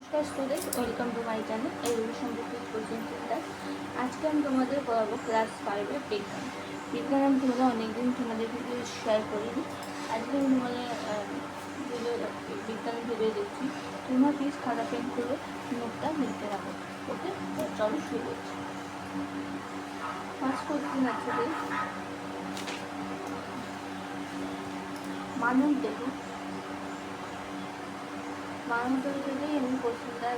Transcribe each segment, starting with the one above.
নমস্কার student, welcome to my channel education ভিত্তিক coaching centre. আজকে আমি তোমাদের পড়াবো ক্লাস 5-এর বিজ্ঞান। আমি তোমাদের অনেকদিন তোমাদের ভিডিও শেয়ার করিনি। আজকে আমি তোমাদের বিজ্ঞানের ভিডিও দেখছি। তোমরা প্লিজ খাতা পেন করে নোটটা লিখতে রাখো। ওকে, চলো শুরু করছি। ফার্স্ট কোশ্চেন আছে যে মানব দেহ থেকেই আমি কোশ্চেনটা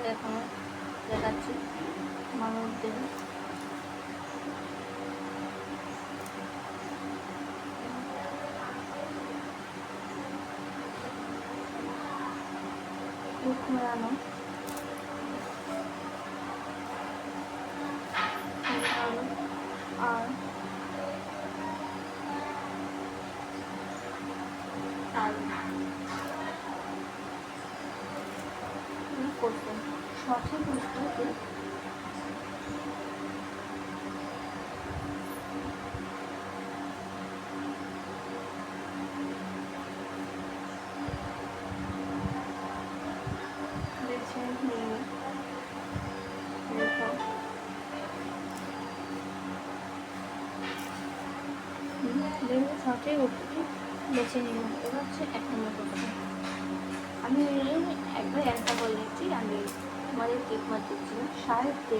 দেখাচ্ছি। মানব দেহ ঘোরানো আর কোশ্চেন সঠিক উত্তরটি বেছে নিয়ে সঠিক উত্তরটি বেছে নিন। এটা হচ্ছে 1 নম্বর প্রশ্ন। আমি একবার অ্যান্সার বলে দিচ্ছি, আমি তোমাদের টিক মার্ক দিচ্ছি না। সাহিত্যে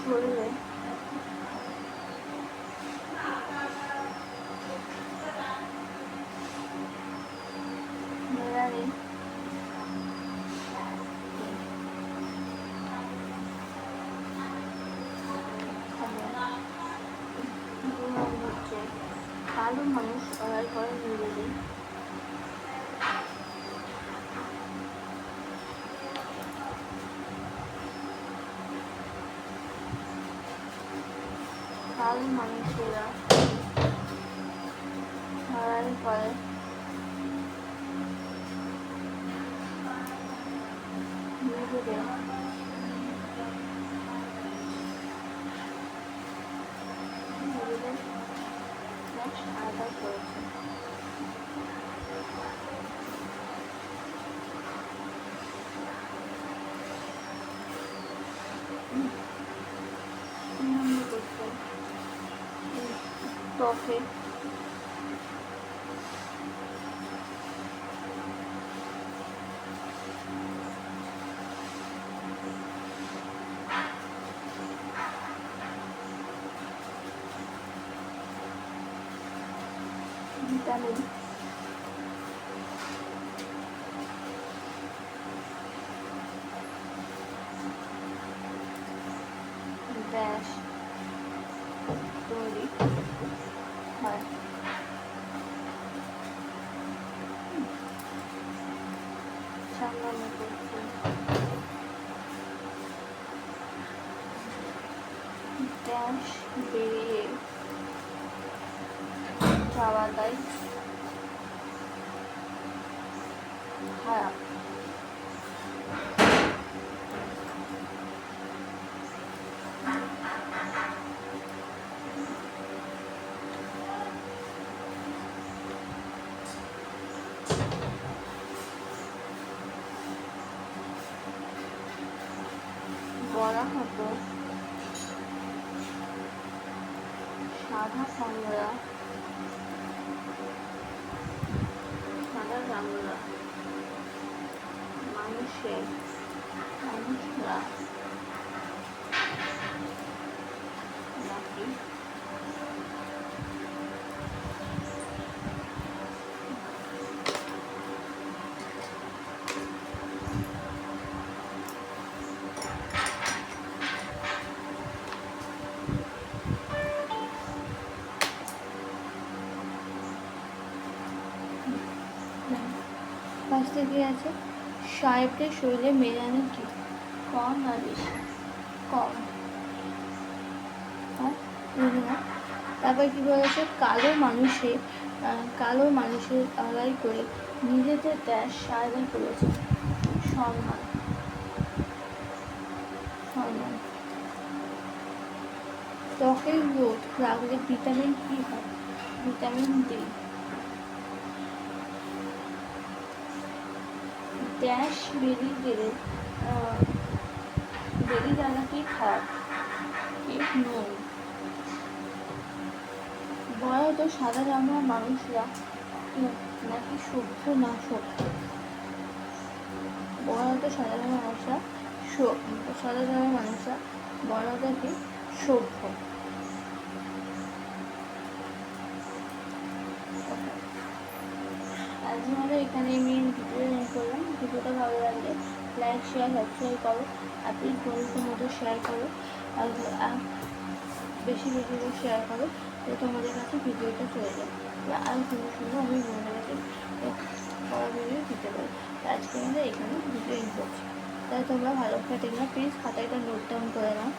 শরীরে মেলানিন হচ্ছে কালো মানুষ লড়াই করে নিজেদের কালো মানুষেরা লড়াই করে নিজেদের আদায় করেছে। ত্বকে ভিটামিন ব্যাস তৈরি হয়। সামনে করছে গ্যাস বেরিয়ে যাওয়াটাই খারাপ। বলা হতো সাদা চামড়া মানুষরা নাকি পাঁচটা কি আছে? সাহেবদের শরীরে মেলানিন কি কম না বেশি? কম। হ্যাঁ, তারপর কি বলেছে? কালো মানুষের লড়াই করে নিজেদের দেশ স্বাধীন করেছে। সম্মান। ত্বকের রোগ লাগলে ভিটামিন কি হয়? Vitamin D. ড্যাশ বেরিয়ে গেলে বেরিয়ে যাওয়া কি খারাপ? কি নয়। বয়স সাদা চামড়ার মানুষরা নাকি সভ্য না সভ্য? বয়স সাদা চামড়ার মানুষরা সাদা চামড়ার মানুষরা বয়সটা কি সভ্য? আজ আমরা এখানে আমি ভিডিও এন্ড করলাম। ভিডিওটা ভালো লাগলে লাইক শেয়ার সাবস্ক্রাইব করো, আর প্লিজ বন্ধুদের মধ্যে শেয়ার করো, আর বেশি বেশি করে শেয়ার করো, তো তোমাদের কাছে ভিডিওটা চলে যায়। আরও সুন্দর সুন্দর আমি তোমাদের কাছে বড় ভিডিও দিতে পারি। আজকে আমরা এখানে ভিডিও এন্ড করছি। তাই তোমরা ভালো করে দেখবে, প্লিজ খাতাটা নোট ডাউন করে নাও।